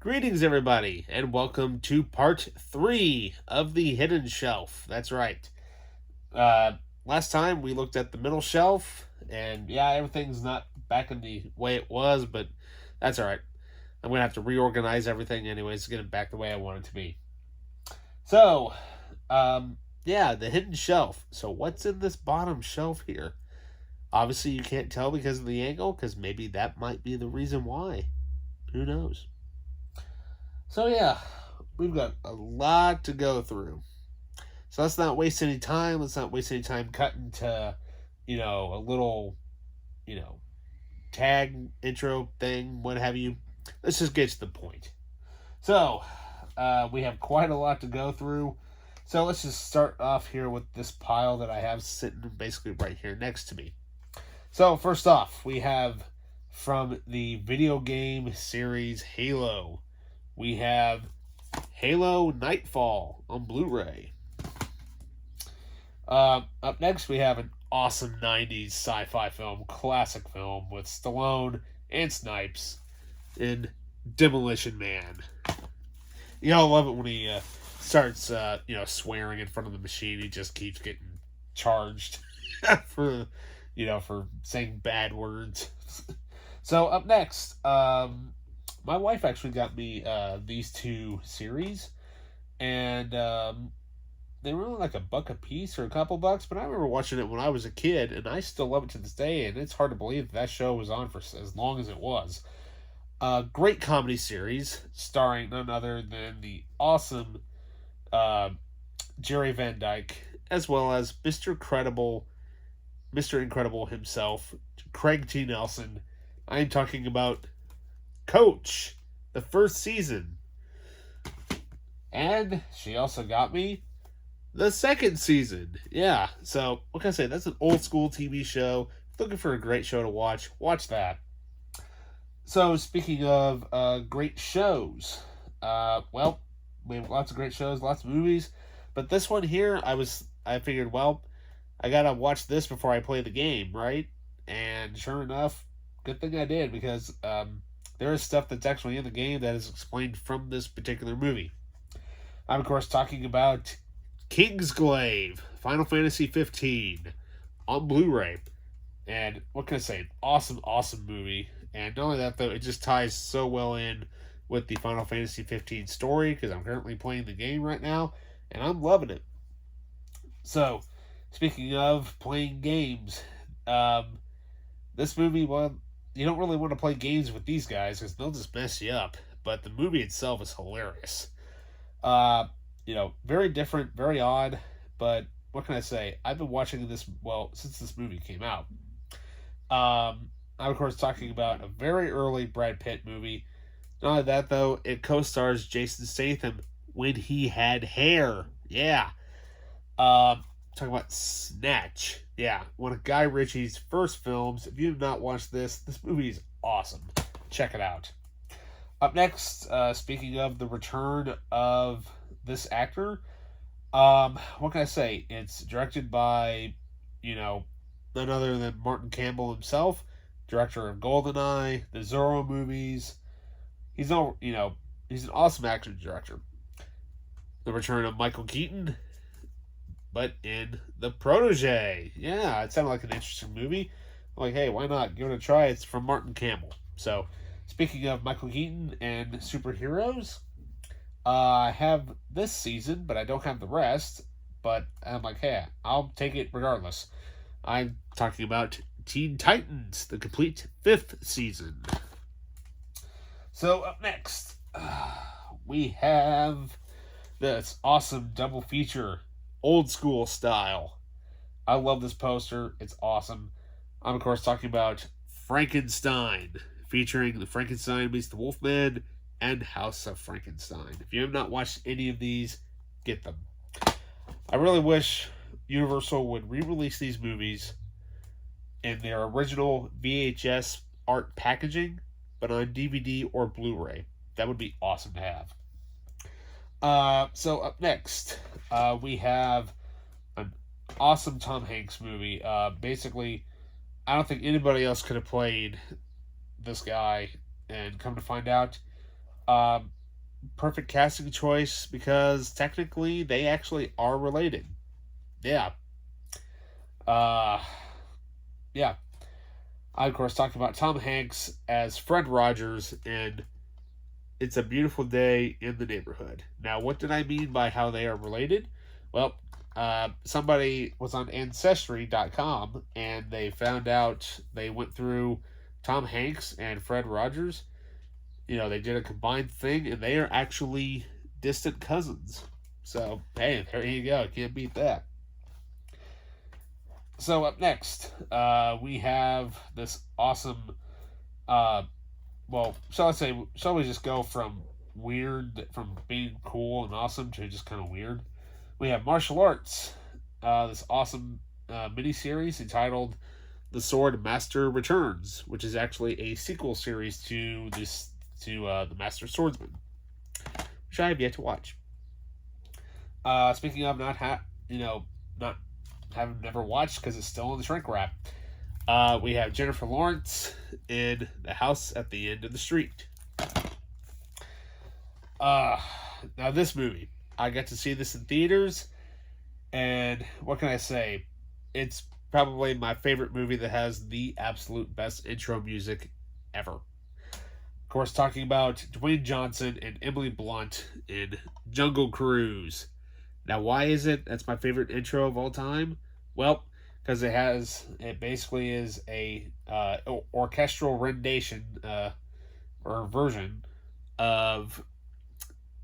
Greetings, everybody, and welcome to part 3 of the Hidden Shelf. That's right. Last time we looked at the middle shelf, and yeah, everything's not back in the way it was, but that's alright. I'm going to have to reorganize everything anyways to get it back the way I want it to be. So, yeah, the Hidden Shelf. So, what's in this bottom shelf here? Obviously, you can't tell because of the angle, because maybe that might be the reason why. Who knows? So yeah, we've got a lot to go through. So let's not waste any time. Let's not waste any time cutting to, a little, you know, tag intro thing, what have you. Let's just get to the point. So, we have quite a lot to go through. So let's just start off here with this pile that I have sitting basically right here next to me. So first off, we have from the video game series Halo. We have Halo Nightfall on Blu-ray. Up next, we have an awesome 90s sci-fi film, classic film, with Stallone and Snipes in Demolition Man. You know, I love it when he starts, swearing in front of the machine. He just keeps getting charged for saying bad words. So, up next, my wife actually got me these two series, and they were only like $1 a piece or a couple bucks, but I remember watching it when I was a kid, and I still love it to this day, and it's hard to believe that show was on for as long as it was. Great comedy series, starring none other than the awesome Jerry Van Dyke, as well as Mr. Incredible himself, Craig T. Nelson. I am talking about Coach, the first season. And she also got me the second season. Yeah, so what can I say? That's an old school TV show. Looking for a great show to watch that. So speaking of great shows, well, we have lots of great shows, lots of movies, but this one here, I figured, well, I gotta watch this before I play the game, right? And sure enough, good thing I did, because there is stuff that's actually in the game that is explained from this particular movie. I'm, of course, talking about Kingsglaive, Final Fantasy 15, on Blu-ray. And what can I say? Awesome, awesome movie. And not only that, though, it just ties so well in with the Final Fantasy 15 story, because I'm currently playing the game right now, and I'm loving it. So, speaking of playing games, this movie, well, you don't really want to play games with these guys because they'll just mess you up. But the movie itself is hilarious. Very different, very odd. But what can I say? I've been watching this, since this movie came out. I'm, of course, talking about a very early Brad Pitt movie. Not only that, though, it co-stars Jason Statham when he had hair. Yeah. Talking about Snatch. Yeah, one of Guy Ritchie's first films. If you have not watched this movie is awesome. Check it out. Up next, speaking of the return of this actor, what can I say? It's directed by, none other than Martin Campbell himself, director of GoldenEye, the Zorro movies. He's an awesome actor and director. The return of Michael Keaton, but in The Protege. Yeah, it sounded like an interesting movie. I'm like, hey, why not? Give it a try. It's from Martin Campbell. So, speaking of Michael Keaton and superheroes, I have this season, but I don't have the rest. But I'm like, hey, I'll take it regardless. I'm talking about Teen Titans, the complete 5th season. So, up next, we have this awesome double feature, old school style. I love this poster. It's awesome. I'm, of course, talking about Frankenstein, featuring the Frankenstein meets the Wolfman and House of Frankenstein. If you have not watched any of these, get them. I really wish Universal would re-release these movies in their original VHS art packaging, but on DVD or Blu-ray. That would be awesome to have. So up next, we have an awesome Tom Hanks movie. Basically, I don't think anybody else could have played this guy, and come to find out, perfect casting choice because technically they actually are related. Yeah. Uh, yeah. I, of course, talked about Tom Hanks as Fred Rogers in It's a Beautiful Day in the Neighborhood. Now, what did I mean by how they are related? Well, somebody was on Ancestry.com and they found out they went through Tom Hanks and Fred Rogers. You know, they did a combined thing and they are actually distant cousins. So, hey, there you go. Can't beat that. So, up next, we have this awesome. Shall we just go from weird, from being cool and awesome to just kind of weird? We have martial arts, this awesome miniseries entitled "The Sword Master Returns," which is actually a sequel series to the Master Swordsman, which I have yet to watch. Speaking of not having never watched because it's still in the shrink wrap. We have Jennifer Lawrence in The House at the End of the Street. Now this movie, I got to see this in theaters, and what can I say? It's probably my favorite movie that has the absolute best intro music ever. Of course, talking about Dwayne Johnson and Emily Blunt in Jungle Cruise. Now, why is it that's my favorite intro of all time? Well, because it basically is a orchestral rendition or version of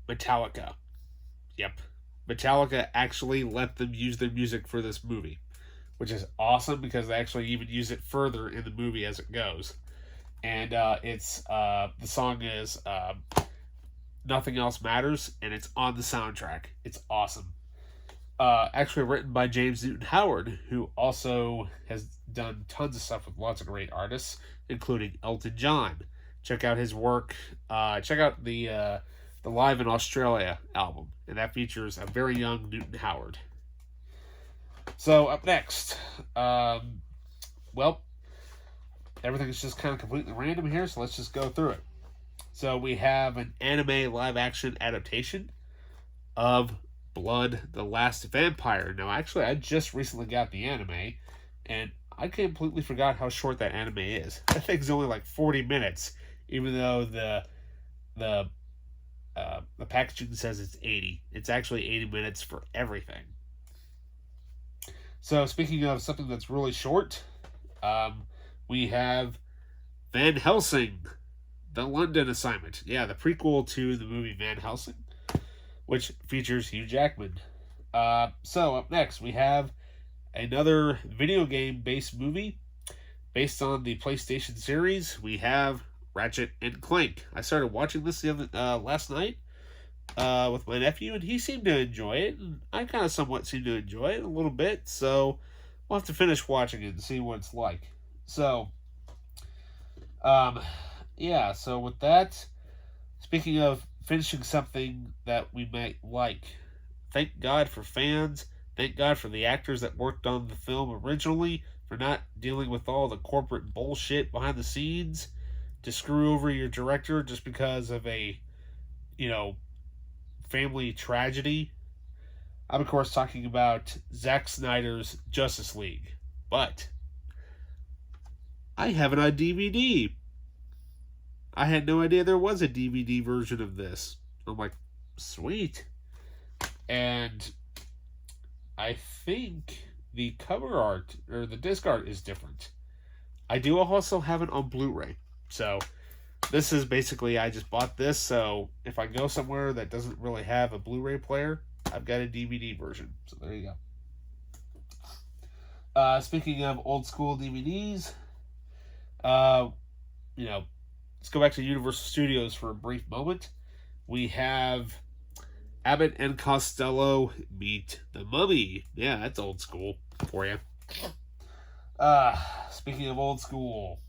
Metallica. Yep, Metallica actually let them use their music for this movie, which is awesome because they actually even use it further in the movie as it goes. And the song is Nothing Else Matters, and it's on the soundtrack. It's awesome. Actually written by James Newton Howard, who also has done tons of stuff with lots of great artists, including Elton John. Check out his work. Check out the Live in Australia album, and that features a very young Newton Howard. So up next, everything's just kind of completely random here, so let's just go through it. So we have an anime live-action adaptation of Blood, the Last Vampire. Now, actually, I just recently got the anime, and I completely forgot how short that anime is. That thing's only like 40 minutes, even though the packaging says it's 80. It's actually 80 minutes for everything. So, speaking of something that's really short, we have Van Helsing, The London Assignment. Yeah, the prequel to the movie Van Helsing, which features Hugh Jackman. So up next, we have another video game-based movie based on the PlayStation series. We have Ratchet and Clank. I started watching this last night with my nephew, and he seemed to enjoy it, and I kind of somewhat seemed to enjoy it a little bit, so we'll have to finish watching it and see what it's like. So, so with that, speaking of finishing something that we might like, thank God for fans, thank God for the actors that worked on the film originally, for not dealing with all the corporate bullshit behind the scenes to screw over your director just because of a, family tragedy. I'm, of course, talking about Zack Snyder's Justice League. But I have it on DVD. I had no idea there was a DVD version of this. I'm like, sweet. And I think the cover art, or the disc art, is different. I do also have it on Blu-ray. So, this is basically, I just bought this, so if I go somewhere that doesn't really have a Blu-ray player, I've got a DVD version. So, there you go. Speaking of old school DVDs, let's go back to Universal Studios for a brief moment. We have Abbott and Costello Meet the Mummy. Yeah, that's old school for you. Speaking of old school,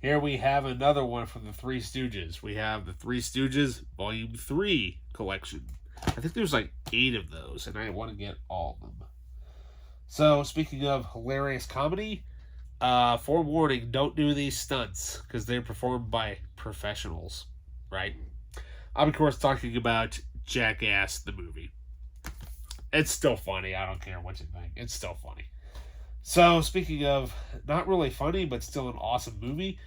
here we have another one from the Three Stooges. We have the Three Stooges Volume 3 collection. I think there's like 8 of those, and I want to get all of them. So, speaking of hilarious comedy, forewarning, don't do these stunts, because they're performed by professionals, right? I'm, of course, talking about Jackass, the movie. It's still funny. I don't care what you think. It's still funny. So, speaking of not really funny, but still an awesome movie,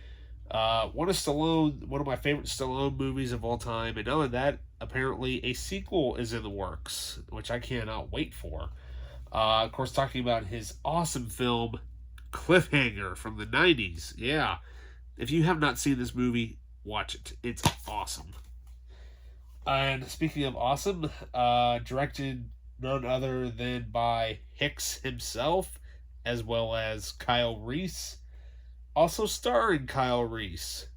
one of my favorite Stallone movies of all time, and other than that, apparently a sequel is in the works, which I cannot wait for. Of course, talking about his awesome film, Cliffhanger from the 90s. Yeah. If you have not seen this movie, watch it. It's awesome. And speaking of awesome, directed none other than by Hicks himself, as well as Kyle Reese. Also starring Kyle Reese.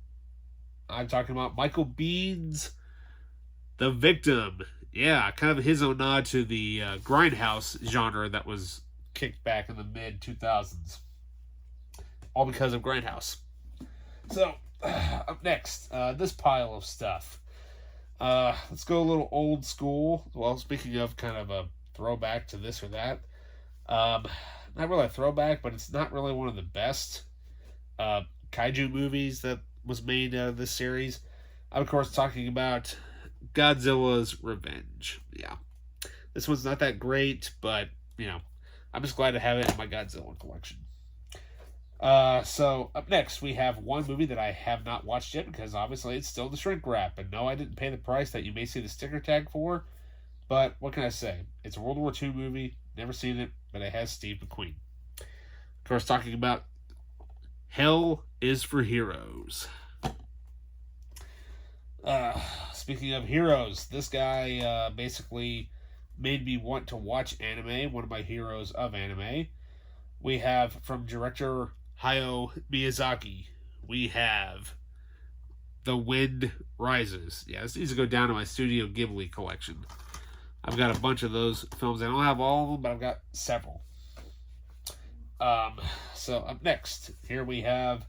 I'm talking about Michael Biehn's The Victim. Yeah, kind of his own nod to the grindhouse genre that was kicked back in the mid 2000s. All because of Grindhouse. So, up next, this pile of stuff. Let's go a little old school. Well, speaking of kind of a throwback to this or that. Not really a throwback, but it's not really one of the best kaiju movies that was made out of this series. I'm, of course, talking about Godzilla's Revenge. Yeah. This one's not that great, but, I'm just glad to have it in my Godzilla collection. So, up next, we have one movie that I have not watched yet, because obviously it's still the shrink wrap, and no, I didn't pay the price that you may see the sticker tag for, but what can I say? It's a World War II movie, never seen it, but it has Steve McQueen. Of course, talking about Hell is for Heroes. Speaking of heroes, this guy basically made me want to watch anime, one of my heroes of anime. We have, from director Hayao Miyazaki, we have The Wind Rises. Yeah, this needs to go down to my Studio Ghibli collection. I've got a bunch of those films. I don't have all of them, but I've got several. So up next, here we have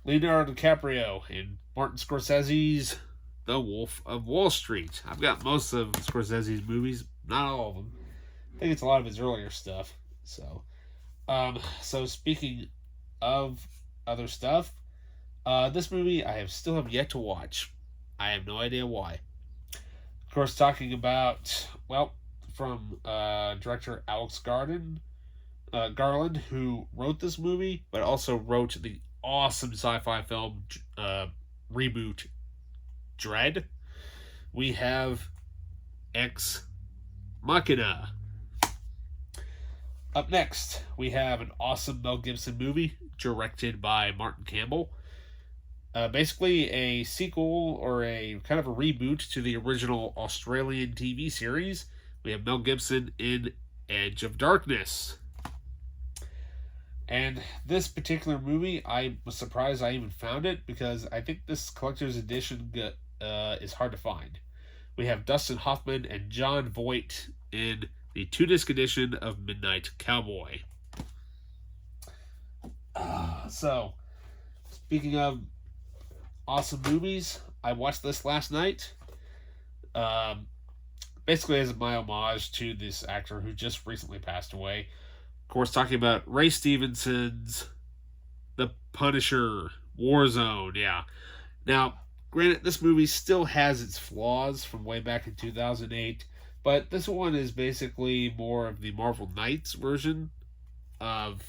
Leonardo DiCaprio in Martin Scorsese's The Wolf of Wall Street. I've got most of Scorsese's movies, not all of them. I think it's a lot of his earlier stuff. So speaking of other stuff, this movie I still have yet to watch. I have no idea why. Of course, talking about, from director Alex Garland, who wrote this movie, but also wrote the awesome sci-fi film reboot Dread. We have Ex Machina. Up next, we have an awesome Mel Gibson movie directed by Martin Campbell. Basically a sequel or a kind of a reboot to the original Australian TV series. We have Mel Gibson in Edge of Darkness. And this particular movie, I was surprised I even found it, because I think this collector's edition is hard to find. We have Dustin Hoffman and Jon Voight in the 2-disc edition of Midnight Cowboy. So, speaking of awesome movies, I watched this last night. Basically as my homage to this actor who just recently passed away. Of course, talking about Ray Stevenson's The Punisher, Warzone, yeah. Now, granted, this movie still has its flaws from way back in 2008, but this one is basically more of the Marvel Knights version of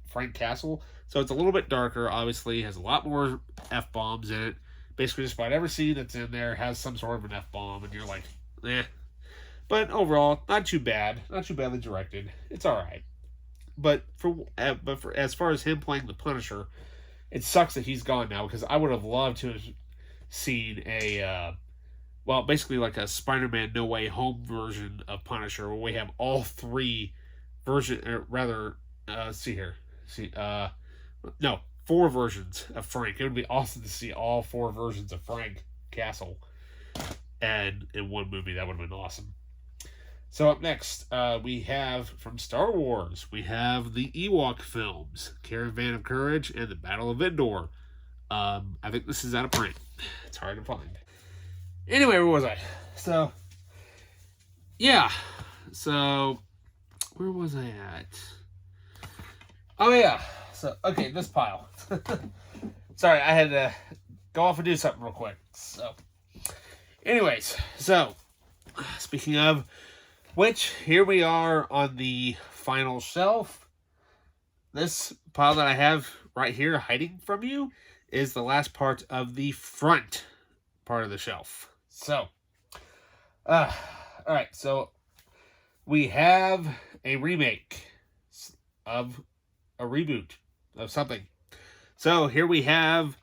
Frank Castle. So it's a little bit darker, obviously, has a lot more F-bombs in it. Basically, just about every scene that's in there has some sort of an F-bomb, and you're like, eh. But overall, not too bad. Not too badly directed. It's alright. But for as far as him playing the Punisher, it sucks that he's gone now, because I would have loved to have seen basically like a Spider-Man No Way Home version of Punisher, where we have all three versions, or rather, four versions of Frank. It would be awesome to see all four versions of Frank Castle and in one movie. That would have been awesome. So up next, we have from Star Wars, we have the Ewok films, Caravan of Courage and the Battle of Endor. I think this is out of print. It's hard to find. Anyway, where was I? So, yeah. So, where was I at? Oh, yeah. So, okay, this pile. Sorry, I had to go off and do something real quick. So, Anyways, so speaking of which, here we are on the final shelf. This pile that I have right here hiding from you is the last part of the front part of the shelf. So, all right, so we have a remake of a reboot of something. So here we have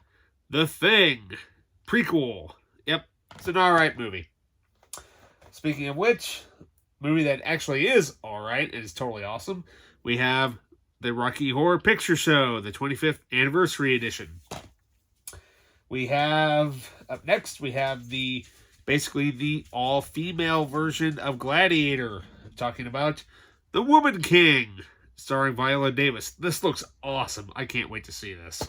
The Thing prequel. Yep, it's an alright movie. Speaking of which, movie that actually is alright and is totally awesome, we have the Rocky Horror Picture Show, the 25th anniversary edition. We have, up next, we have basically the all-female version of Gladiator. I'm talking about The Woman King, starring Viola Davis. This looks awesome. I can't wait to see this.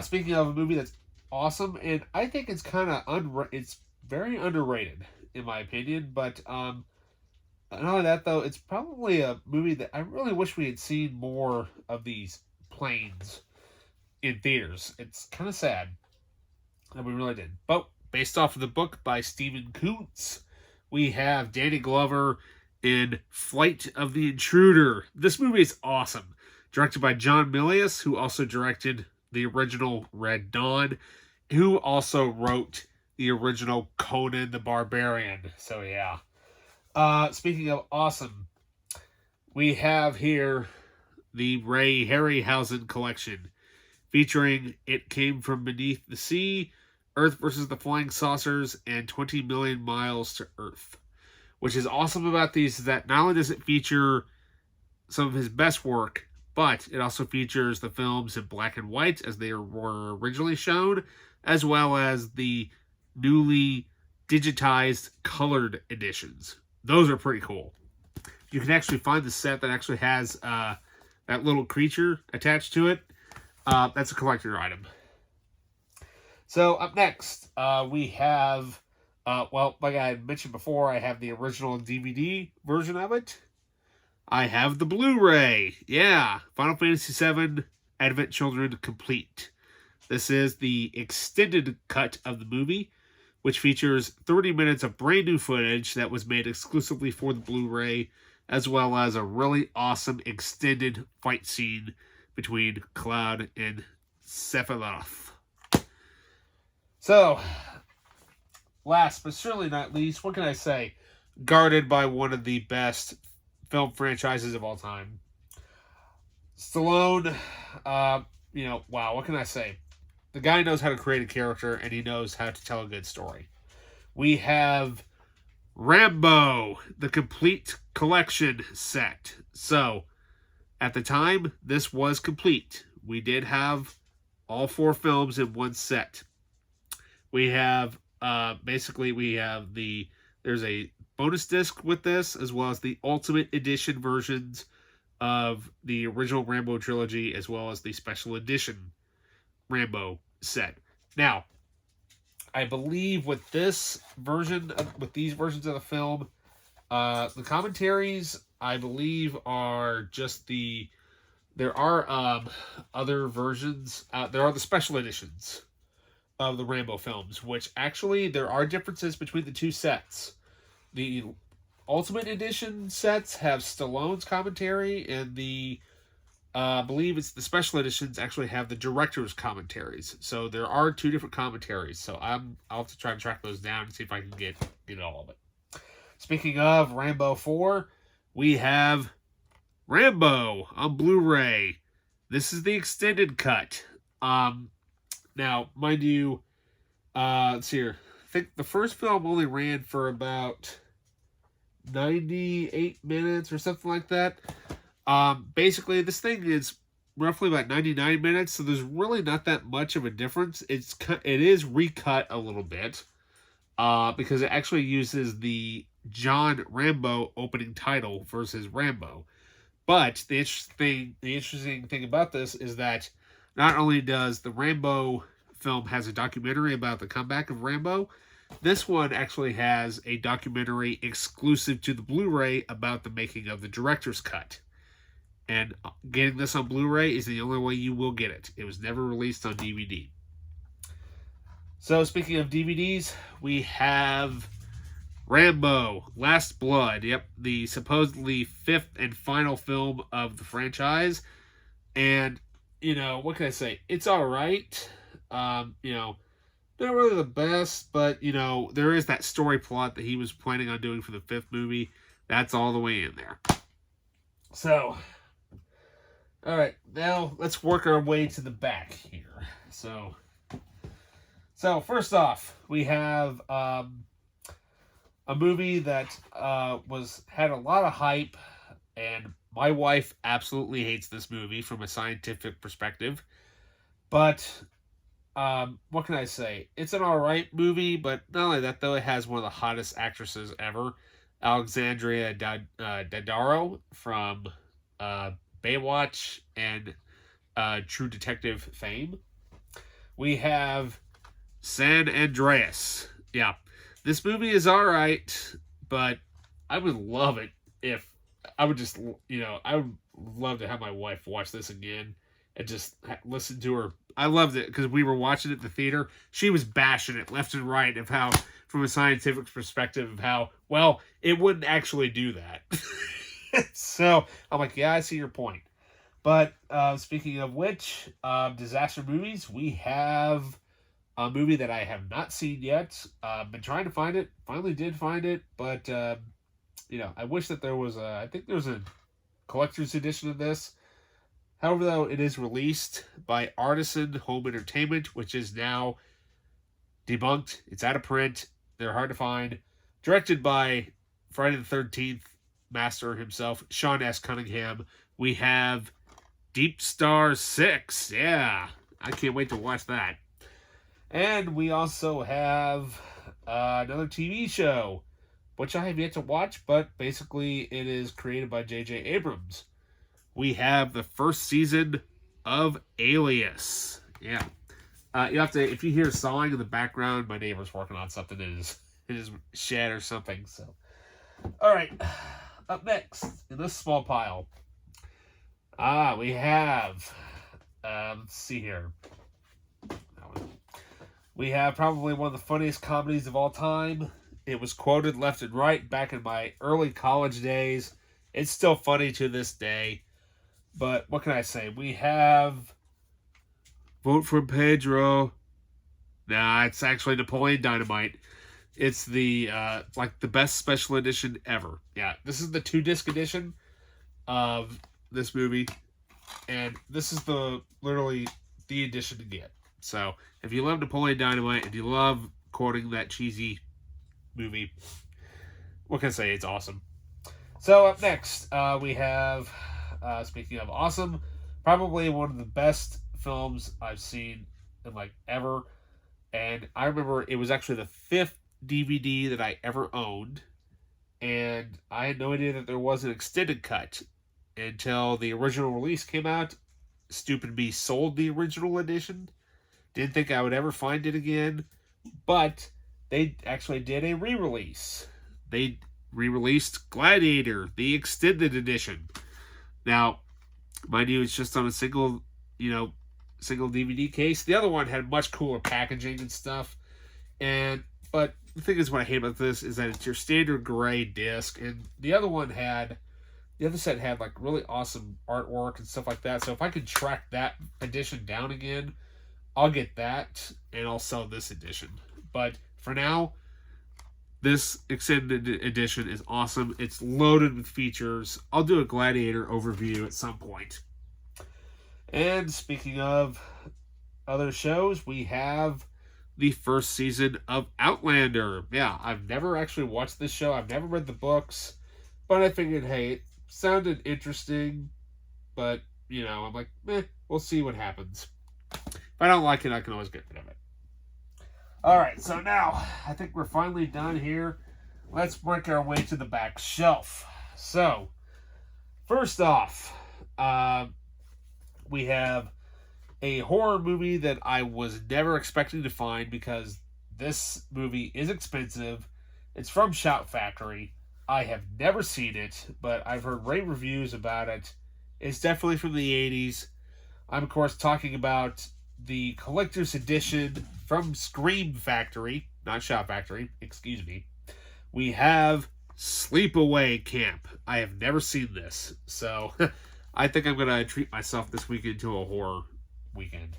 Speaking of a movie that's awesome, and I think it's kind of it's very underrated in my opinion. But not only that though, it's probably a movie that I really wish we had seen more of these planes in theaters. It's kind of sad that we really did. But based off of the book by Stephen Koontz, we have Danny Glover in Flight of the Intruder. This movie is awesome. Directed by John Milius, who also directed the original Red Dawn, who also wrote the original Conan the Barbarian. So yeah. Speaking of awesome, we have here the Ray Harryhausen collection, featuring It Came From Beneath the Sea, Earth versus the Flying Saucers, and 20 Million Miles to Earth. Which is awesome about these is that not only does it feature some of his best work, but it also features the films in black and white as they were originally shown, as well as the newly digitized colored editions. Those are pretty cool. You can actually find the set that actually has that little creature attached to it. That's a collector item. So up next, we have, like I mentioned before, I have the original DVD version of it. I have the Blu-ray. Yeah, Final Fantasy VII Advent Children Complete. This is the extended cut of the movie, which features 30 minutes of brand new footage that was made exclusively for the Blu-ray, as well as a really awesome extended fight scene between Cloud and Sephiroth. So, last but certainly not least, what can I say? Guarded by one of the best film franchises of all time. Stallone, wow, what can I say? The guy knows how to create a character, and he knows how to tell a good story. We have Rambo, the complete collection set. So, at the time, this was complete. We did have all 4 films in one set. We have, there's a bonus disc with this, as well as the Ultimate Edition versions of the original Rambo trilogy, as well as the special edition Rambo set. Now, I believe with these versions of the film, the commentaries, I believe, are just there are other versions, there are the special editions of the Rambo films, which actually there are differences between the two sets. The Ultimate Edition sets have Stallone's commentary, and I believe it's the special editions actually have the director's commentaries. So there are 2 different commentaries. So I'll have to try and track those down and see if I can get all of it. Speaking of Rambo 4, we have Rambo on Blu-ray. This is the extended cut. Now, mind you, let's see here. I think the first film only ran for about 98 minutes or something like that. Basically, this thing is roughly about 99 minutes, so there's really not that much of a difference. It is recut a little bit, because it actually uses the John Rambo opening title versus Rambo. But the interesting thing about this is that not only does the Rambo film has a documentary about the comeback of Rambo, this one actually has a documentary exclusive to the Blu-ray about the making of the director's cut. And getting this on Blu-ray is the only way you will get it. It was never released on DVD. So, speaking of DVDs, we have Rambo: Last Blood. Yep, the supposedly fifth and final film of the franchise. And, what can I say? It's all right. Not really the best, but, there is that story plot that he was planning on doing for the fifth movie. That's all the way in there. So, all right, now let's work our way to the back here. So first off, we have a movie that had a lot of hype, and my wife absolutely hates this movie from a scientific perspective. But what can I say? It's an alright movie, but not only that, though, it has one of the hottest actresses ever, Alexandria Daddario from Baywatch and True Detective fame. We have San Andreas. Yeah, this movie is alright, but I would love it if I would just, I would love to have my wife watch this again and just listen to her. I loved it because we were watching it at the theater. She was bashing it left and right of how, from a scientific perspective, of how, well, it wouldn't actually do that. So I'm like, yeah, I see your point. But speaking of which, disaster movies, we have a movie that I have not seen yet. Been trying to find it. Finally did find it, but I wish that there was I think there's a collector's edition of this. However, though, it is released by Artisan Home Entertainment, which is now debunked. It's out of print. They're hard to find. Directed by Friday the 13th master himself, Sean S. Cunningham. We have Deep Star 6. Yeah, I can't wait to watch that. And we also have another TV show, which I have yet to watch, but basically it is created by J.J. Abrams. We have the first season of Alias. Yeah. You have to, if you hear sawing in the background, my neighbor's working on something in his shed or something. So, all right. Up next in this small pile, we have, let's see here. We have probably one of the funniest comedies of all time. It was quoted left and right back in my early college days. It's still funny to this day. But what can I say? We have Vote for Pedro. Nah, it's actually Napoleon Dynamite. It's the the best special edition ever. Yeah, this is the 2-disc edition of this movie, and this is literally the edition to get. So if you love Napoleon Dynamite and you love quoting that cheesy movie, what can I say? It's awesome. So up next, we have, speaking of awesome, probably one of the best films I've seen in ever. And I remember it was actually the 5th DVD that I ever owned. And I had no idea that there was an extended cut until the original release came out. Stupid me sold the original edition. Didn't think I would ever find it again. But they actually did a re-release. They re-released Gladiator, the extended edition. Now, mind you, it's just on a single DVD case. The other one had much cooler packaging and stuff. But the thing is, what I hate about this is that it's your standard gray disc, and the other set had really awesome artwork and stuff like that. So if I could track that edition down again, I'll get that and I'll sell this edition. But for now, this extended edition is awesome. It's loaded with features. I'll do a Gladiator overview at some point. And speaking of other shows, we have the first season of Outlander. Yeah, I've never actually watched this show. I've never read the books. But I figured, hey, it sounded interesting. But, I'm like, we'll see what happens. If I don't like it, I can always get rid of it. Alright, so now, I think we're finally done here. Let's work our way to the back shelf. So, first off, we have a horror movie that I was never expecting to find because this movie is expensive. It's from Shout Factory. I have never seen it, but I've heard rave reviews about it. It's definitely from the 80s. I'm, of course, talking about the collector's edition from Scream Factory, not Shout Factory, excuse me. We have Sleepaway Camp. I have never seen this, so I think I'm going to treat myself this weekend to a horror weekend.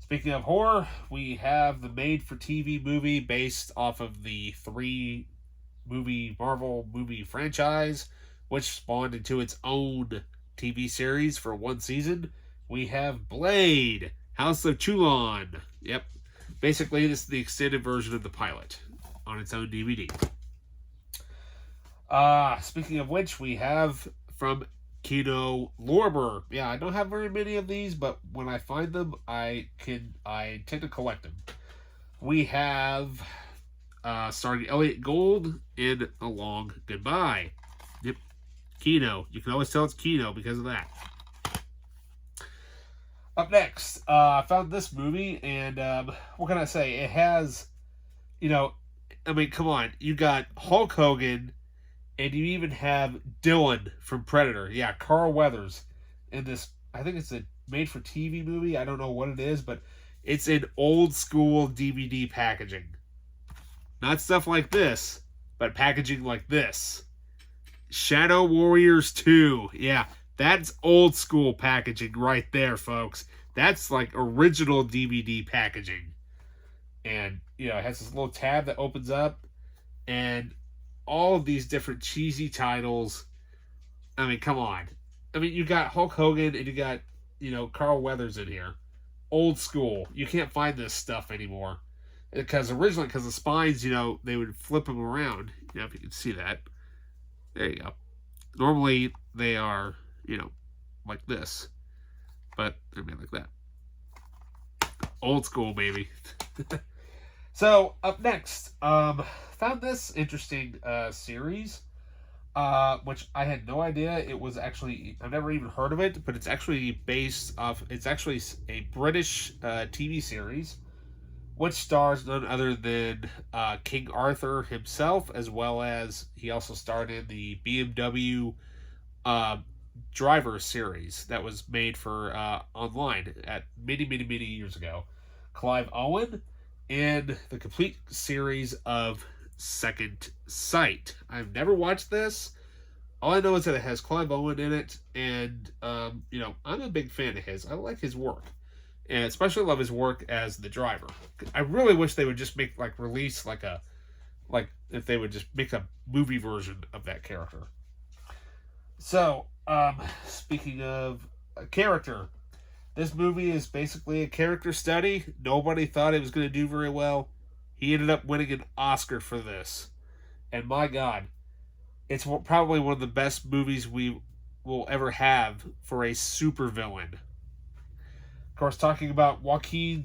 Speaking of horror, we have the made-for-TV movie based off of the 3-movie Marvel movie franchise, which spawned into its own TV series for 1 season. We have Blade, House of Chulon. Yep. Basically, this is the extended version of the pilot on its own DVD. Speaking of which, we have from Kino Lorber. Yeah, I don't have very many of these, but when I find them, I tend to collect them. We have starring Elliot Gould in A Long Goodbye. Yep, Kino. You can always tell it's Kino because of that. Up next, I found this movie, and what can I say? It has, I mean, come on. You got Hulk Hogan, and you even have Dylan from Predator. Yeah, Carl Weathers in this. I think it's a made-for-TV movie. I don't know what it is, but it's in old-school DVD packaging. Not stuff like this, but packaging like this. Shadow Warriors 2. Yeah, that's old-school packaging right there, folks. That's like original DVD packaging. And, it has this little tab that opens up, and all of these different cheesy titles. I mean, come on. I mean, you got Hulk Hogan and you got, Carl Weathers in here. Old school. You can't find this stuff anymore. Because originally, because the spines, they would flip them around. If you can see that. There you go. Normally, they are, like this. But they're made like that. Old school, baby. So, up next, found this interesting series, which I had no idea it was actually, I've never even heard of it, but it's actually it's actually a British TV series, which stars none other than King Arthur himself, as well as he also starred in the BMW Driver series that was made for online at many, many, many years ago. Clive Owen, and the complete series of Second Sight. I've never watched this. All I know is that it has Clive Owen in it, and I'm a big fan of his. I like his work, and especially love his work as the driver. I really wish they would just make release if they would just make a movie version of that character. So, speaking of a character, this movie is basically a character study. Nobody thought it was going to do very well. He ended up winning an Oscar for this. And my God, it's probably one of the best movies we will ever have for a supervillain. Of course, talking about Joaquin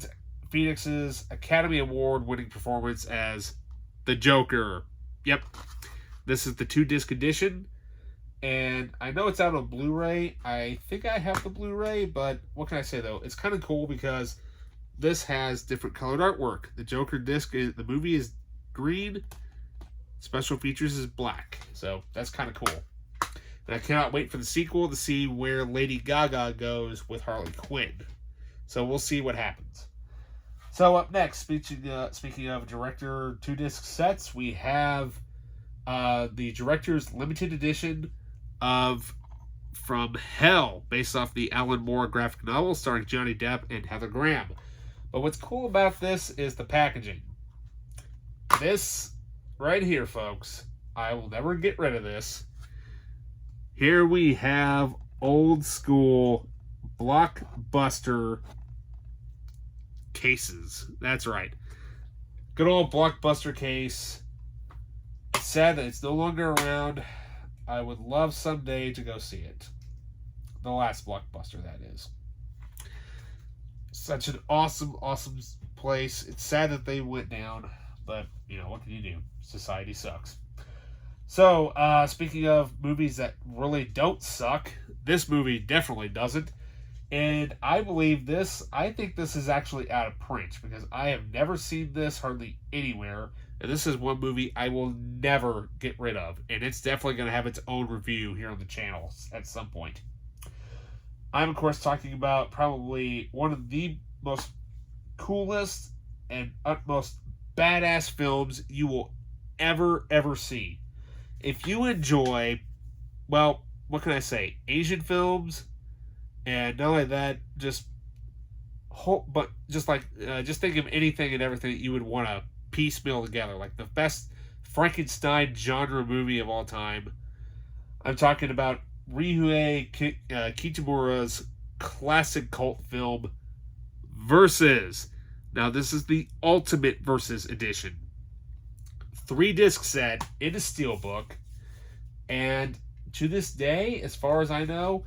Phoenix's Academy Award winning performance as the Joker. Yep. This is the 2-disc edition. And I know it's out on Blu-ray. I think I have the Blu-ray, but what can I say, though? It's kind of cool because this has different colored artwork. The Joker the movie is green. Special features is black. So that's kind of cool. And I cannot wait for the sequel to see where Lady Gaga goes with Harley Quinn. So we'll see what happens. So up next, speaking of director 2-disc sets, we have the director's limited edition of From Hell, based off the Alan Moore graphic novel starring Johnny Depp and Heather Graham. But what's cool about this is the packaging. This right here, folks, I will never get rid of this. Here we have old school Blockbuster cases. That's right. Good old Blockbuster case. It's sad that it's no longer around. I would love someday to go see it. The last Blockbuster, that is. Such an awesome, awesome place. It's sad that they went down, but, what can you do? Society sucks. So, speaking of movies that really don't suck, this movie definitely doesn't. And I think this is actually out of print, because I have never seen this hardly anywhere. And this is one movie I will never get rid of. And it's definitely going to have its own review here on the channel at some point. I'm, of course, talking about probably one of the most coolest and utmost badass films you will ever see. If you enjoy, well, what can I say, Asian films, and not only that, just but just think of anything and everything that you would want to piecemeal together, like the best Frankenstein genre movie of all time. I'm talking about Kitamura's classic cult film Versus. Now this is the Ultimate Versus edition, 3-disc set in a steelbook, and to this day, as far as I know,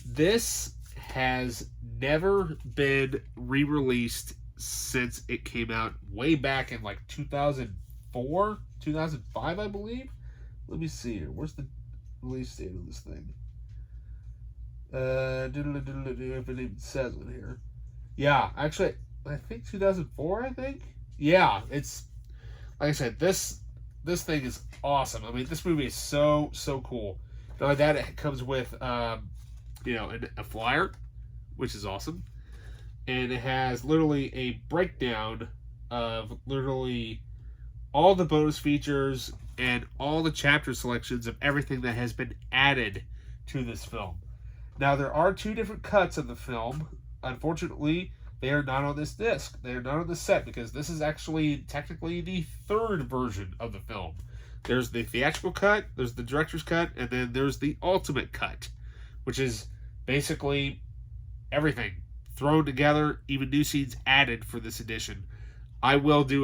this has never been re-released since it came out way back in like 2004, 2005, I believe. Let me see here. Where's the release date on this thing? If it even says it here. Yeah, actually, I think 2004. I think. Yeah, it's like I said. This thing is awesome. I mean, this movie is so cool. Not only that, it comes with a flyer, which is awesome, and it has literally a breakdown of literally all the bonus features and all the chapter selections of everything that has been added to this film. Now, there are 2 different cuts of the film. Unfortunately, they are not on this disc. They are not on the set because this is actually technically the 3rd version of the film. There's the theatrical cut, there's the director's cut, and then there's the ultimate cut, which is basically everything thrown together, even new scenes added for this edition. I will do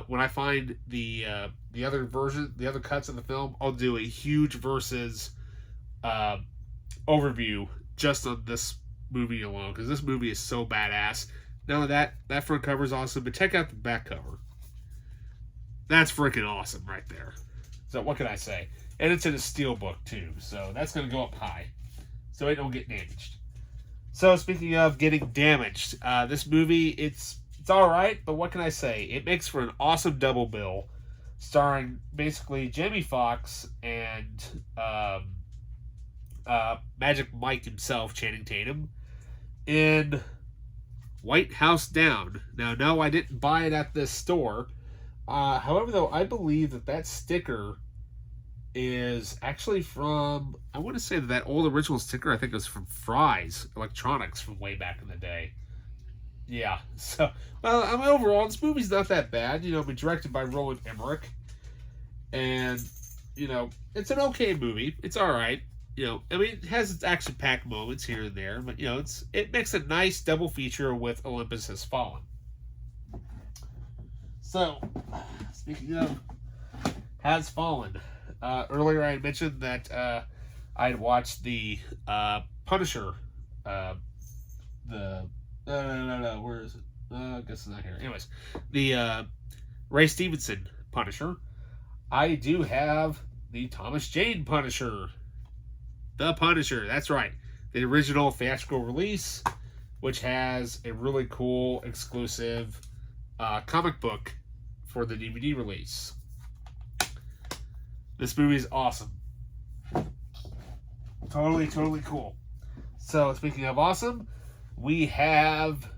when I find the other version, the other cuts of the film, I'll do a huge Versus overview just on this movie alone, because this movie is so badass. Now that front cover is awesome, but check out the back cover. That's freaking awesome right there. So what can I say? And it's in a steelbook too, so that's going to go up high, so it don't get damaged. So speaking of getting damaged, this movie, it's all right, but what can I say? It makes for an awesome double bill, starring basically Jamie Foxx and Magic Mike himself, Channing Tatum, in White House Down. Now, no, I didn't buy it at this store. However, though, I believe that sticker is actually from, I want to say that old original sticker, I think it was from Fry's Electronics from way back in the day. Yeah, so, well, I mean, overall, this movie's not that bad. Directed by Roland Emmerich. And, it's an okay movie. It's all right. I mean, it has its action-packed moments here and there, but, it makes a nice double feature with Olympus Has Fallen. So, speaking of Has Fallen, earlier I mentioned that I had watched the Punisher, where is it? I guess it's not here. Anyways, the Ray Stevenson Punisher. I do have the Thomas Jane Punisher. The Punisher, that's right. The original theatrical release, which has a really cool exclusive comic book for the DVD release. This movie is awesome. Totally cool. So, speaking of awesome, we have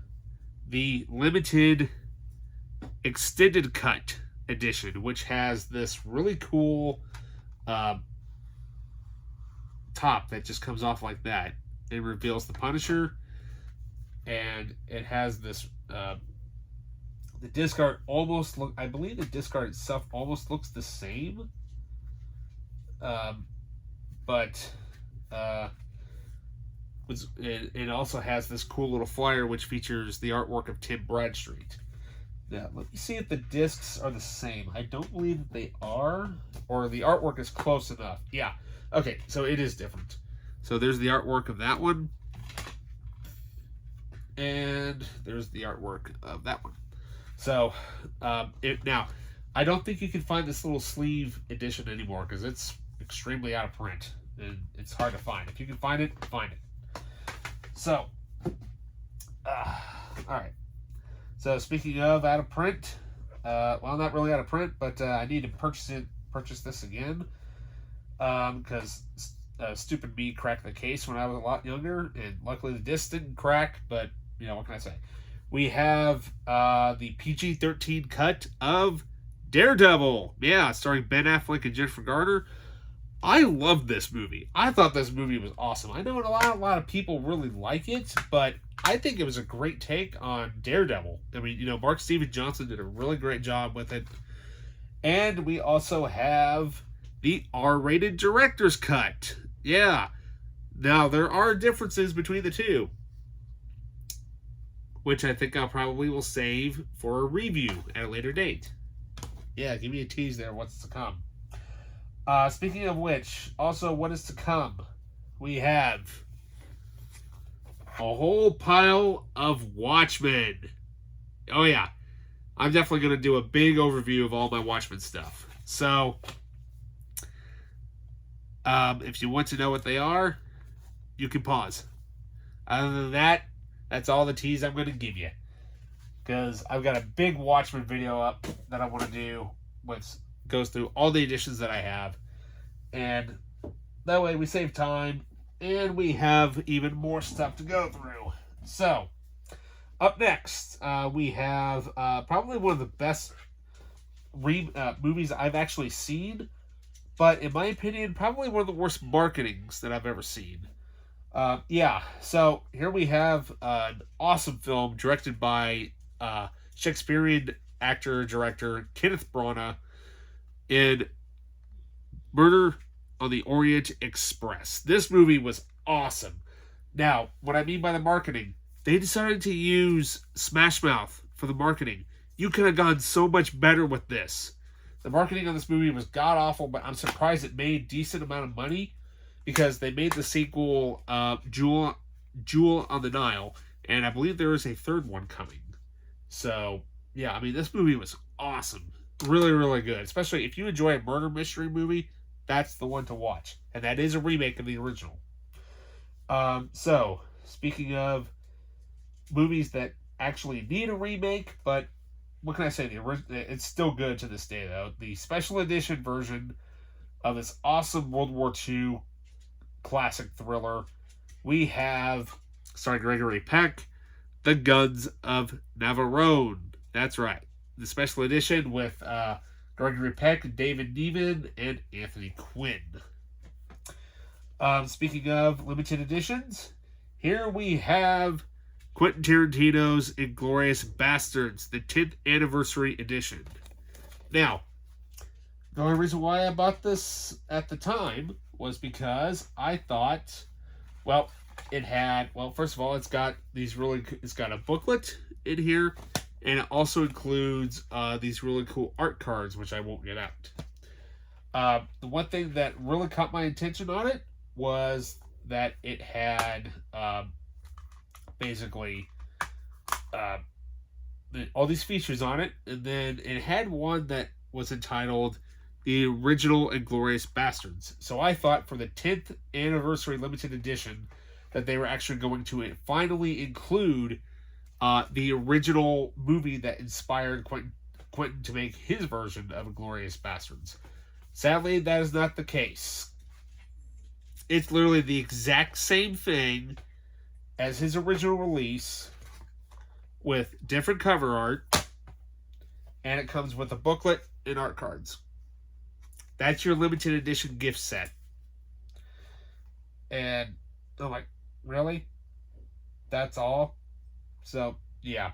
the limited extended cut edition, which has this really cool top that just comes off like that. It reveals the Punisher, and it has this the disc art almost look. I believe the disc art itself almost looks the same, but it also has this cool little flyer which features the artwork of Tim Bradstreet. Now, let me see if the discs are the same. I don't believe that they are, or the artwork is close enough. Yeah. Okay, so it is different. So there's the artwork of that one, and there's the artwork of that one. So, now, I don't think you can find this little sleeve edition anymore because it's extremely out of print, and it's hard to find. If you can find it, find it. So, all right. So speaking of out of print, well, not really out of print, but I need to purchase this again, because stupid me cracked the case when I was a lot younger, and luckily the disc didn't crack. But what can I say? We have the PG-13 cut of Daredevil. Yeah, starring Ben Affleck and Jennifer Garner. I loved this movie. I thought this movie was awesome. I know a lot of people really like it, but I think it was a great take on Daredevil. I mean, Mark Steven Johnson did a really great job with it. And we also have the R-rated director's cut. Yeah. Now, there are differences between the two, which I think I probably will save for a review at a later date. Yeah, give me a tease there. What's to come? Speaking of which, also what is to come? We have a whole pile of Watchmen. Oh yeah, I'm definitely going to do a big overview of all my Watchmen stuff. So, if you want to know what they are, you can pause. Other than that, that's all the tease I'm going to give you. Because I've got a big Watchmen video up that I want to do, which goes through all the editions that I have. And that way we save time, and we have even more stuff to go through. So, up next, we have probably one of the best movies I've actually seen. But in my opinion, probably one of the worst marketings that I've ever seen. So here we have an awesome film directed by Shakespearean actor-director Kenneth Branagh in Murder on the Orient Express. This movie was awesome. Now, what I mean by the marketing, they decided to use Smash Mouth for the marketing. You could have gone so much better with this. The marketing on this movie was god-awful, but I'm surprised it made a decent amount of money because they made the sequel, Jewel on the Nile, and I believe there is a third one coming. So, yeah, I mean, this movie was awesome. Really, really good. Especially if you enjoy a murder mystery movie, that's the one to watch. And that is a remake of the original. So, speaking of movies that actually need a remake, but what can I say? It's still good to this day, though. The special edition version of this awesome World War II classic thriller, we have, starring Gregory Peck, The Guns of Navarone. That's right. The special edition with Gregory Peck, David Niven, and Anthony Quinn. Speaking of limited editions, here we have Quentin Tarantino's Inglourious Basterds, the 10th anniversary edition. Now, the only reason why I bought this at the time was because I thought, well, first of all, it's got a booklet in here, and it also includes these really cool art cards, which I won't get out. The one thing that really caught my attention on it was that it had basically all these features on it, and then it had one that was entitled The Original Inglourious Basterds. So I thought for the 10th anniversary limited edition that they were actually going to finally include the original movie that inspired Quentin to make his version of Inglourious Basterds. Sadly, that is not the case. It's literally the exact same thing as his original release with different cover art, and it comes with a booklet and art cards. That's your limited edition gift set. And I'm like, really? That's all? So, yeah.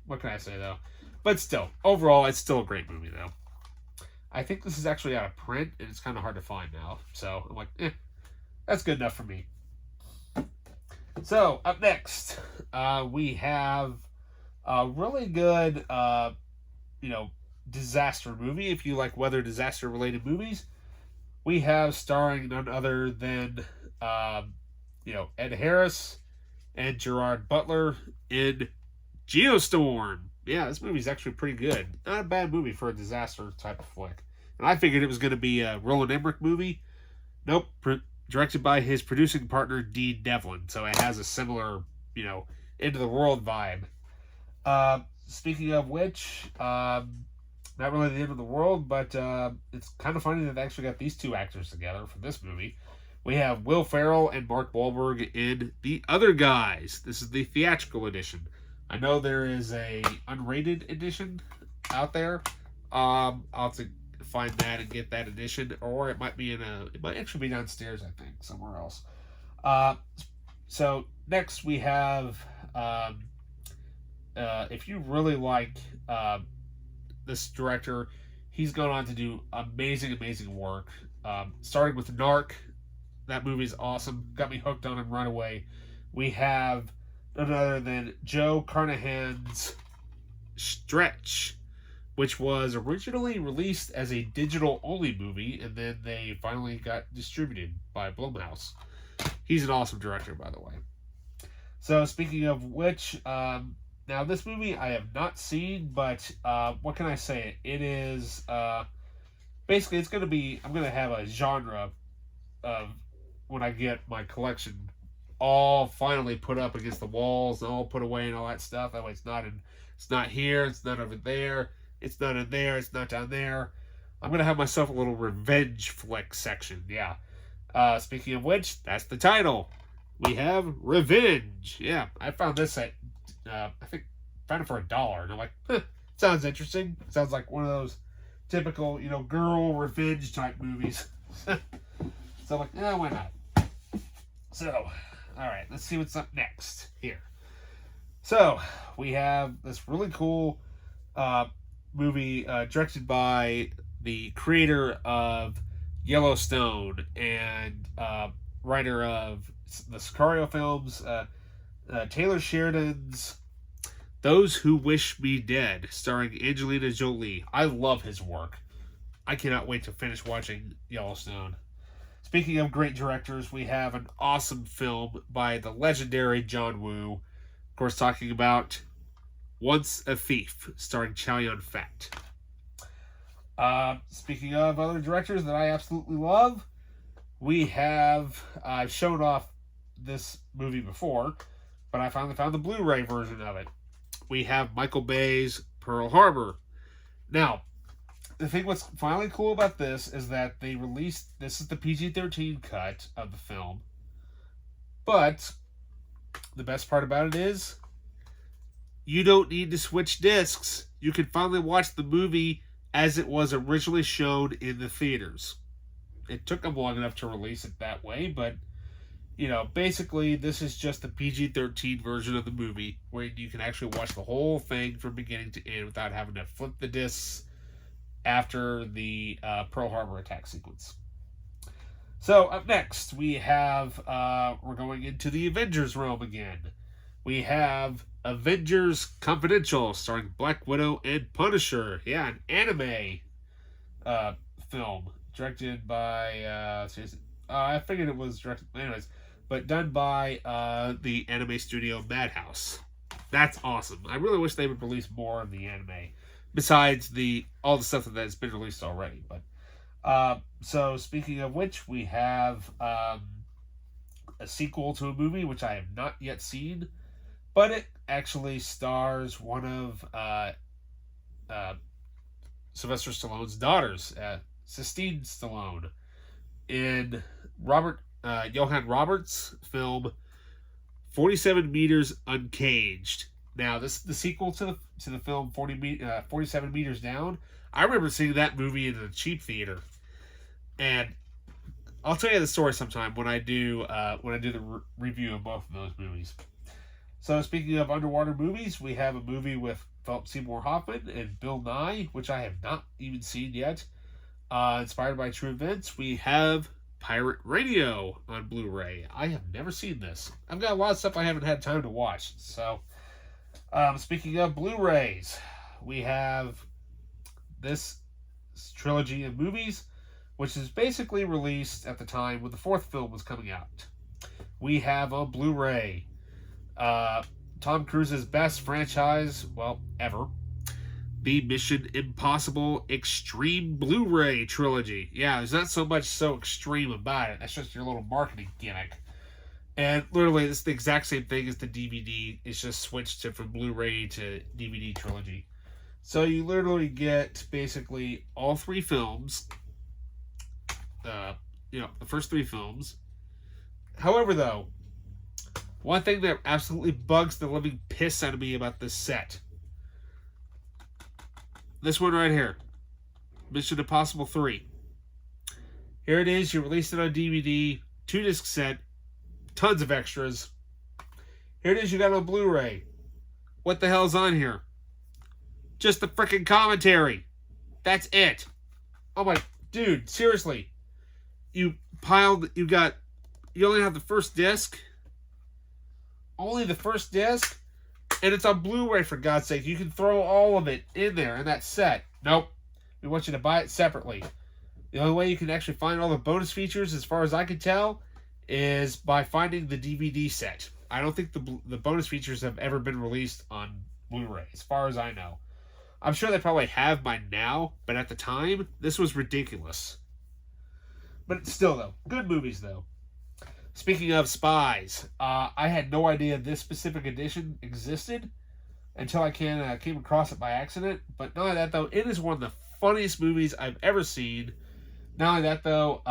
What can I say, though? But still, overall, it's still a great movie, though. I think this is actually out of print, and it's kind of hard to find now. So, I'm like, that's good enough for me. So, up next, we have a really good, disaster movie. If you like weather disaster-related movies, we have starring none other than, Ed Harris and Gerard Butler in Geostorm. Yeah, this movie's actually pretty good. Not a bad movie for a disaster type of flick. And I figured it was going to be a Roland Emmerich movie. Nope. Directed by his producing partner, Dean Devlin. So it has a similar, into the world vibe. Speaking of which, not really the end of the world, but it's kind of funny that they actually got these two actors together for this movie. We have Will Ferrell and Mark Wahlberg in The Other Guys. This is the theatrical edition. I know there is a unrated edition out there. I'll have to find that and get that edition, or it might be it might actually be downstairs, I think, somewhere else. So next we have, if you really like this director, he's gone on to do amazing work. Starting with Narc, that movie is awesome. Got me hooked on and Runaway. We have none other than Joe Carnahan's Stretch, which was originally released as a digital-only movie, and then they finally got distributed by Blumhouse. He's an awesome director, by the way. So, speaking of which, now this movie I have not seen, but what can I say? It is, basically, it's going to be, I'm going to have a genre of, when I get my collection all finally put up against the walls and all put away and all that stuff. That way it's not here, it's not over there, it's not in there, it's not down there. I'm going to have myself a little revenge flick section, yeah. Speaking of which, that's the title. We have Revenge. Yeah, I found this at, I think, found it for $1. And I'm like, sounds interesting. Sounds like one of those typical, girl revenge type movies. So I'm like, yeah, why not? So, alright, let's see what's up next here. So, we have this really cool movie directed by the creator of Yellowstone and writer of the Sicario films, Taylor Sheridan's Those Who Wish Me Dead, starring Angelina Jolie. I love his work. I cannot wait to finish watching Yellowstone. Speaking of great directors, we have an awesome film by the legendary John Woo. Of course, talking about Once a Thief, starring Chow Yun-fat. Speaking of other directors that I absolutely love, we have, I've shown off this movie before, but I finally found the Blu-ray version of it. We have Michael Bay's Pearl Harbor. Now, the thing what's finally cool about this is that they released, this is the PG-13 cut of the film, but the best part about it is you don't need to switch discs. You can finally watch the movie as it was originally shown in the theaters. It took them long enough to release it that way, but basically this is just the PG-13 version of the movie where you can actually watch the whole thing from beginning to end without having to flip the discs after the Pearl Harbor attack sequence. So up next we have, we're going into the Avengers realm again. We have Avengers Confidential, starring Black Widow and Punisher. Yeah, an anime film directed by, I figured it was directed, anyways, but done by the anime studio Madhouse. That's awesome. I really wish they would release more of the anime, besides all the stuff that has been released already. But so speaking of which, we have a sequel to a movie which I have not yet seen, but it actually stars one of Sylvester Stallone's daughters, Sistine Stallone, in Johann Roberts' film 47 Meters Uncaged. Now, this is the sequel to the film 47 Meters Down. I remember seeing that movie in a cheap theater, and I'll tell you the story sometime when I do the review of both of those movies. So, speaking of underwater movies, we have a movie with Philip Seymour Hoffman and Bill Nye, which I have not even seen yet. Inspired by true events, we have Pirate Radio on Blu-ray. I have never seen this. I've got a lot of stuff I haven't had time to watch. So, speaking of Blu-rays, we have this trilogy of movies, which is basically released at the time when the fourth film was coming out. We have a Blu-ray, Tom Cruise's best franchise, ever, the Mission Impossible Extreme Blu-ray trilogy. Yeah, there's not so much so extreme about it. That's just your little marketing gimmick. And literally, it's the exact same thing as the DVD. It's just switched from Blu-ray to DVD trilogy. So you literally get basically all three films. The first three films However, though, one thing that absolutely bugs the living piss out of me about this set. This one right here. Mission Impossible 3. Here it is. You released it on DVD. 2-disc set. Tons of extras. Here it is. You got it on Blu-ray. What the hell's on here? Just the freaking commentary. That's it. Oh my... Dude, seriously. You only have the first disc. Only the first disc. And it's on Blu-ray, for God's sake. You can throw all of it in there in that set. Nope. We want you to buy it separately. The only way you can actually find all the bonus features, as far as I can tell, is by finding the DVD set. I don't think the bonus features have ever been released on Blu-ray, as far as I know. I'm sure they probably have by now, but at the time, this was ridiculous. But still, though, good movies, though. Speaking of spies, I had no idea this specific edition existed until I came across it by accident. But not only that, though, it is one of the funniest movies I've ever seen. Not only that, though,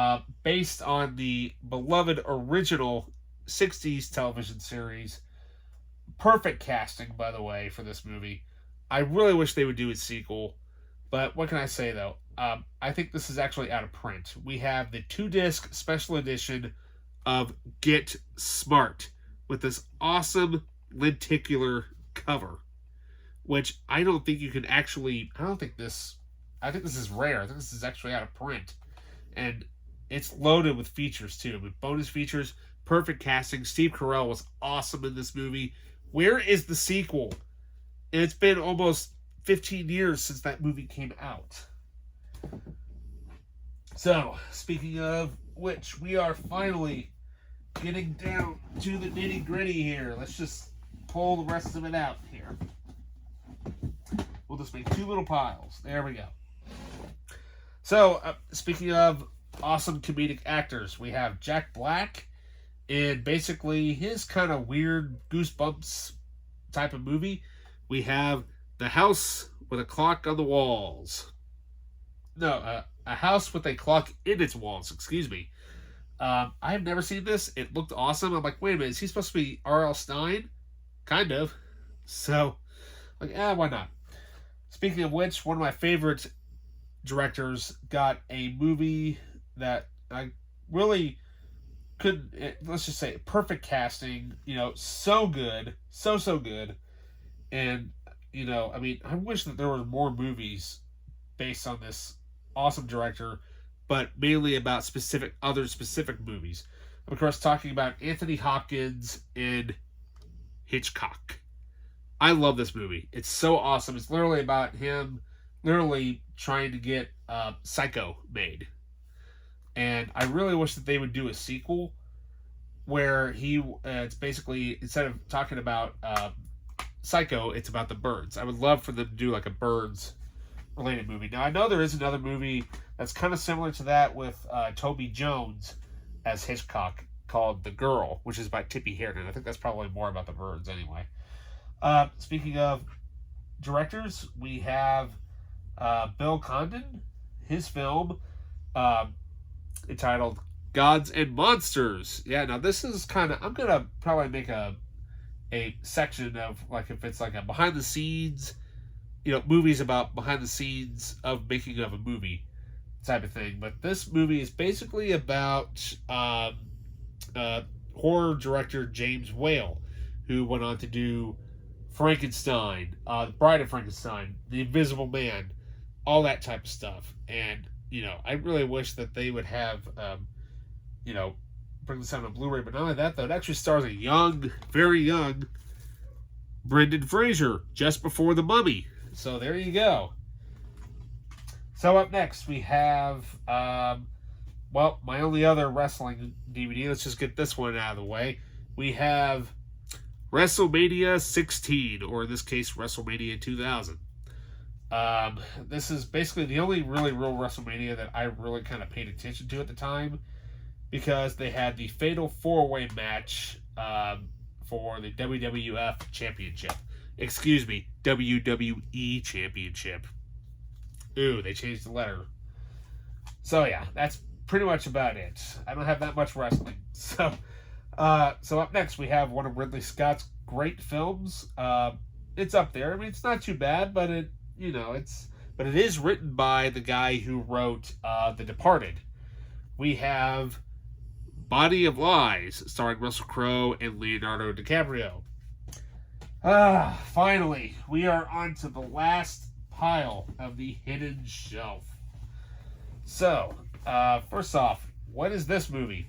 based on the beloved original 60s television series. Perfect casting, by the way, for this movie. I really wish they would do a sequel. But what can I say, though? I think this is actually out of print. We have the 2-disc special edition of Get Smart with this awesome lenticular cover, which I don't think you can actually... I think this is rare. I think this is actually out of print. And it's loaded with features, too. With bonus features, perfect casting. Steve Carell was awesome in this movie. Where is the sequel? And it's been almost 15 years since that movie came out. So, speaking of which, we are finally getting down to the nitty-gritty here. Let's just pull the rest of it out here. We'll just make 2 little piles. There we go. So, speaking of awesome comedic actors, we have Jack Black in basically his kind of weird Goosebumps type of movie. We have The House with a Clock on the Walls. No, A House with a Clock in its Walls, excuse me. I have never seen this. It looked awesome. I'm like, wait a minute, is he supposed to be R.L. Stine? Kind of. So, like, why not? Speaking of which, one of my favorite directors got a movie that I really couldn't, let's just say, perfect casting, so good, so good. And, I mean, I wish that there were more movies based on this awesome director, but mainly about other specific movies. Of course, talking about Anthony Hopkins in Hitchcock. I love this movie. It's so awesome. It's literally about him trying to get Psycho made. And I really wish that they would do a sequel where it's basically, instead of talking about Psycho, it's about the birds. I would love for them to do like a birds related movie. Now, I know there is another movie that's kind of similar to that with Toby Jones as Hitchcock called The Girl, which is by Tippy Hedren. I think that's probably more about the birds anyway. Speaking of directors, we have Bill Condon, his film entitled Gods and Monsters. Yeah, now this is kind of, I'm going to probably make a section of, like, if it's like a behind the scenes, movies about behind the scenes of making of a movie type of thing. But this movie is basically about horror director James Whale, who went on to do Frankenstein, The Bride of Frankenstein, The Invisible Man, all that type of stuff. And, I really wish that they would have, bring this out on Blu-ray. But not only that, though, it actually stars a young, very young Brendan Fraser, just before The Mummy. So there you go. So up next, we have, my only other wrestling DVD. Let's just get this one out of the way. We have WrestleMania 16, or in this case, WrestleMania 2000. This is basically the only really real WrestleMania that I really kind of paid attention to at the time, because they had the Fatal 4-Way match for the WWF Championship. Excuse me, WWE Championship. Ooh, they changed the letter. So yeah, that's pretty much about it. I don't have that much wrestling. So So up next we have one of Ridley Scott's great films. It's up there. I mean, it's not too bad, but it is written by the guy who wrote The Departed. We have Body of Lies, starring Russell Crowe and Leonardo DiCaprio. Finally, we are on to the last pile of the hidden shelf. So, first off, what is this movie?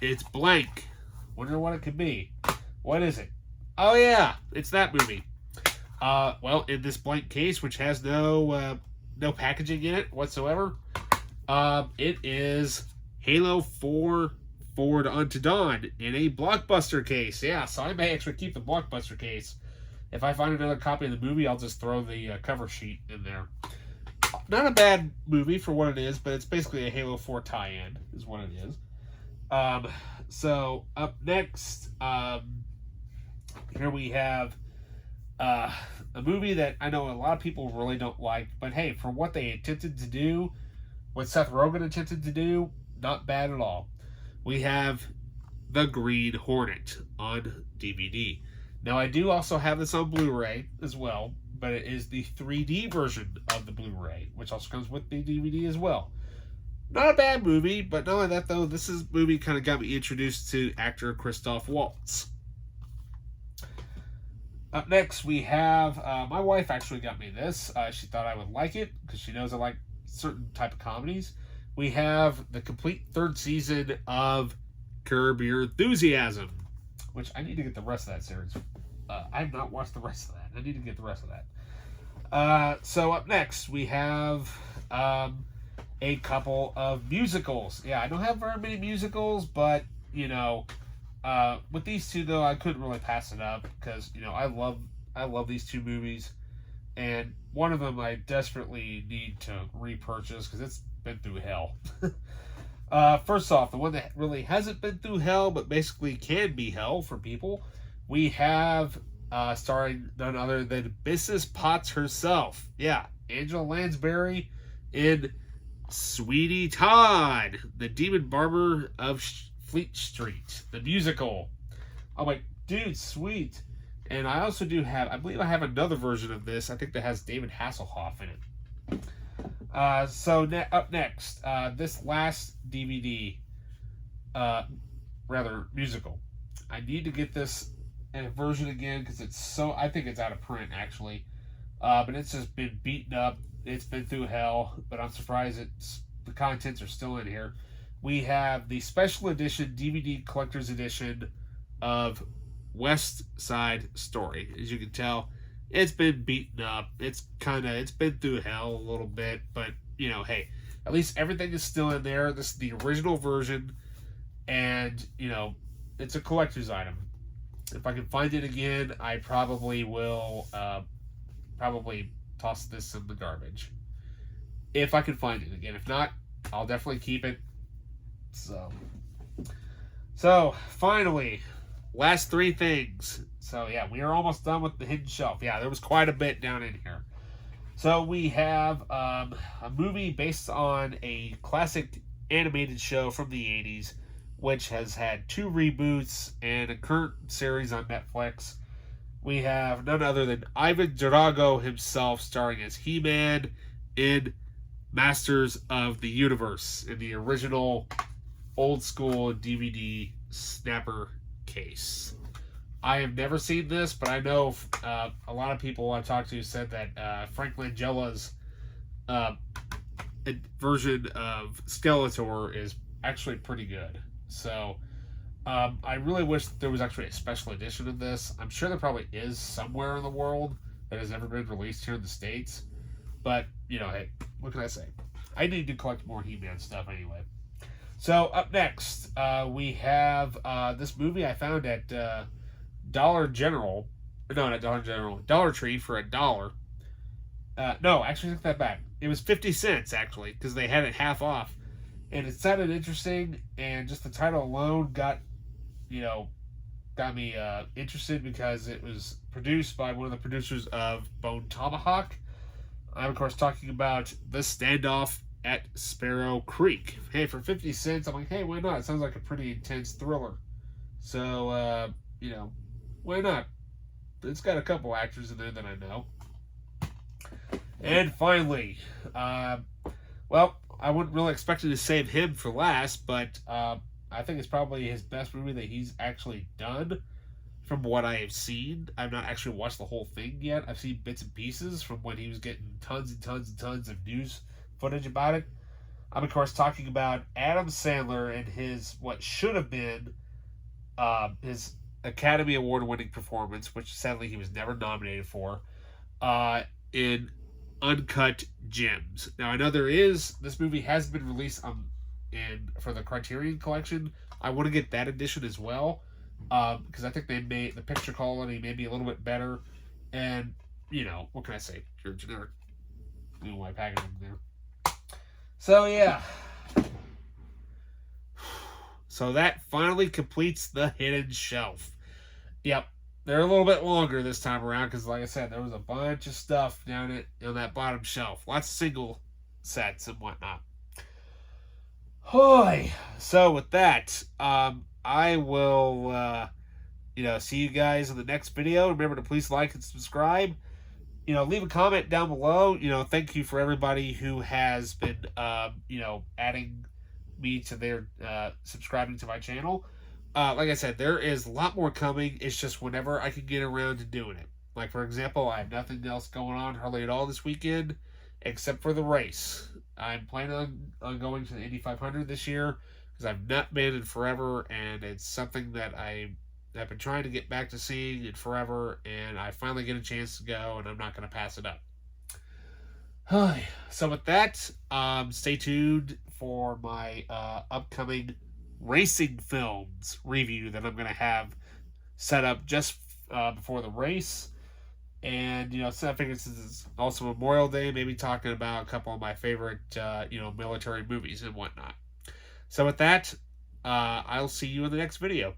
It's blank. Wonder what it could be. What is it? Oh yeah, it's that movie. Well, in this blank case, which has no packaging in it whatsoever, it is Halo 4 Forward Unto Dawn in a Blockbuster case. Yeah, so I may actually keep the Blockbuster case. If I find another copy of the movie, I'll just throw the cover sheet in there. Not a bad movie for what it is, but it's basically a Halo 4 tie-in, is what it is. So, up next, here we have a movie that I know a lot of people really don't like, but hey, for what they attempted to do, what Seth Rogen attempted to do, not bad at all. We have The Green Hornet on DVD. Now, I do also have this on Blu-ray as well, but it is the 3D version of the Blu-ray, which also comes with the DVD as well. Not a bad movie, but not only that, though, this movie kind of got me introduced to actor Christoph Waltz. Up next, we have, my wife actually got me this. She thought I would like it, because she knows I like certain type of comedies. We have the complete third season of Curb Your Enthusiasm, which I need to get the rest of that series. I have not watched the rest of that. I need to get the rest of that. So up next, we have a couple of musicals. Yeah, I don't have very many musicals, but, with these two, though, I couldn't really pass it up because, I love these two movies. And one of them I desperately need to repurchase because it's been through hell. First off, the one that really hasn't been through hell, but basically can be hell for people, we have starring none other than Mrs. Potts herself. Yeah, Angela Lansbury in Sweetie Todd, the Demon Barber of Fleet Street, the musical. I'm like, dude, sweet. And I also do have, I believe I have another version of this. I think that has David Hasselhoff in it. Up next, this last DVD, musical. I need to get this in a version again because I think it's out of print actually. But it's just been beaten up. It's been through hell, but I'm surprised the contents are still in here. We have the special edition DVD collector's edition of West Side Story. As you can tell, it's been beaten up. It's been through hell a little bit, but hey, at least everything is still in there. This is the original version, and it's a collector's item. If I can find it again, I probably will probably toss this in the garbage. If I can find it again. If not, I'll definitely keep it. So finally, last three things. So yeah, we are almost done with the hidden shelf. Yeah, there was quite a bit down in here. So we have a movie based on a classic animated show from the 80s, which has had 2 reboots and a current series on Netflix. We have none other than Ivan Drago himself starring as He-Man in Masters of the Universe in the original old school DVD snapper case. I have never seen this, but I know a lot of people I've talked to said that Frank Langella's version of Skeletor is actually pretty good. So I really wish there was actually a special edition of this. I'm sure there probably is somewhere in the world that has never been released here in the States. But, hey, what can I say? I need to collect more He-Man stuff anyway. So up next, we have this movie I found at Dollar General. No, not Dollar General. Dollar Tree for $1. No, actually, take that back. It was 50 cents, actually, because they had it half off. And it sounded interesting, and just the title alone got me interested because it was produced by one of the producers of Bone Tomahawk. I'm, of course, talking about The Standoff at Sparrow Creek. Hey, for 50 cents, I'm like, hey, why not? It sounds like a pretty intense thriller. So, why not? It's got a couple actors in there that I know. And finally, well, I wouldn't really expect to save him for last, but I think it's probably his best movie that he's actually done from what I have seen. I've not actually watched the whole thing yet. I've seen bits and pieces from when he was getting tons and tons and tons of news footage about it. I'm, of course, talking about Adam Sandler and his what should have been his Academy Award winning performance, which sadly he was never nominated for, in Uncut Gems. Now, I know this movie has been released for the Criterion Collection. I want to get that edition as well, because I think they made the picture quality maybe a little bit better, and what can I say? Your generic white packaging there. So yeah. So that finally completes the hidden shelf. Yep, they're a little bit longer this time around because, like I said, there was a bunch of stuff down on that bottom shelf. Lots of single sets and whatnot. Hoy. So with that, I will, see you guys in the next video. Remember to please like and subscribe. Leave a comment down below. Thank you for everybody who has been, adding me to their subscribing to my channel. Like I said, there is a lot more coming. It's just whenever I can get around to doing it. Like, for example, I have nothing else going on hardly at all this weekend except for the race. I'm planning on going to the Indy 500 this year because I've not been in forever, and it's something that I've been trying to get back to seeing in forever, and I finally get a chance to go, and I'm not going to pass it up. So with that, stay tuned for my upcoming racing films review that I'm going to have set up just before the race. And, so I figured since it's also Memorial Day, maybe talking about a couple of my favorite, military movies and whatnot. So with that, I'll see you in the next video.